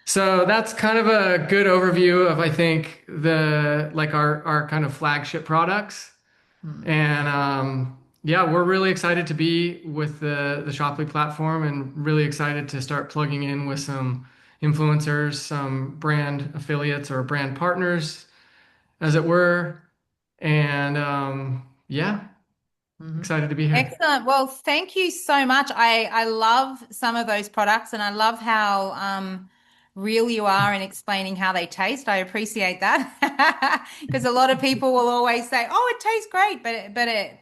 So that's kind of a good overview of, I think, our kind of flagship products. And yeah, we're really excited to be with the Shoply platform and really excited to start plugging in with some influencers, some brand affiliates or brand partners, as it were. And yeah, excited to be here. Excellent. Well, thank you so much. I love some of those products and I love how real you are in explaining how they taste. I appreciate that because a lot of people will always say, "Oh, it tastes great,"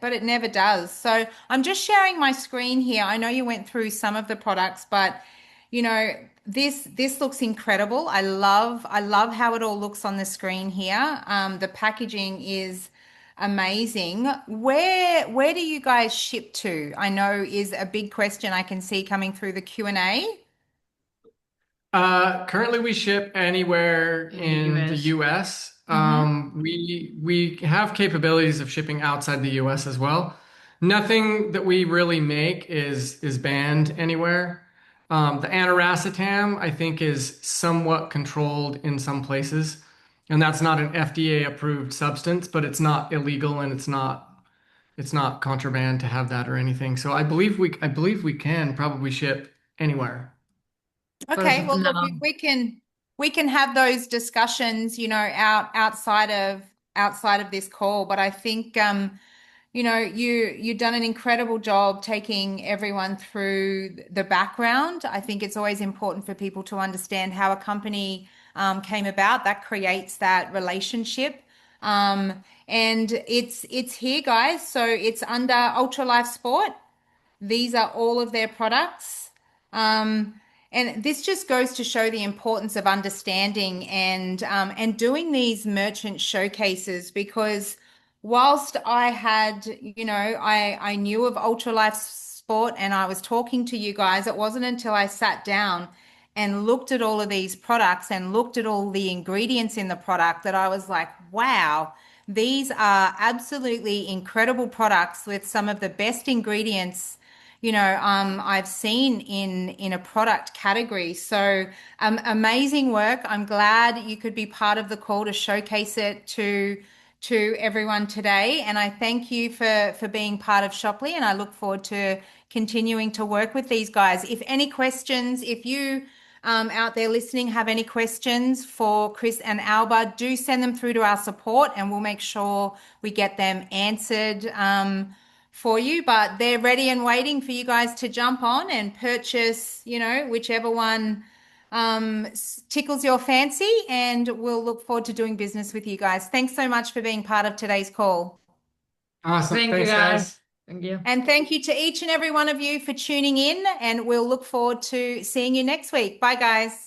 but it never does. So I'm just sharing my screen here. I know you went through some of the products, but you know, this looks incredible. I love how it all looks on the screen here. The packaging is amazing. Where do you guys ship to? I know is a big question I can see coming through the Q&A. Currently we ship anywhere In the in the US. US. Mm-hmm. We have capabilities of shipping outside the US as well. Nothing that we really make is banned anywhere. The aniracetam, I think, is somewhat controlled in some places, and that's not an FDA approved substance, but it's not illegal and it's not contraband to have that or anything. So I believe we can probably ship anywhere. Okay, But well, look, now, we can have those discussions, outside of this call. But I think you've done an incredible job taking everyone through the background. I think it's always important for people to understand how a company came about. That creates that relationship. And it's here, guys. So it's under Ultralife Sport. These are all of their products. And this just goes to show the importance of understanding and doing these merchant showcases because whilst I had, I knew of Ultralife Sport and I was talking to you guys, it wasn't until I sat down and looked at all of these products and looked at all the ingredients in the product that I was like, wow, these are absolutely incredible products with some of the best ingredients I've seen in a product category. So amazing work. I'm glad you could be part of the call to showcase it to everyone today. And I thank you for being part of Shoply, and I look forward to continuing to work with these guys. If any questions, if you out there listening have any questions for Chris and Alba, do send them through to our support and we'll make sure we get them answered. For you, but they're ready and waiting for you guys to jump on and purchase, whichever one tickles your fancy. And we'll look forward to doing business with you guys. Thanks so much for being part of today's call. Awesome. thank you Thanks, guys. guys. Thank you. And thank you to each and every one of you for tuning in. And we'll look forward to seeing you next week. Bye, guys.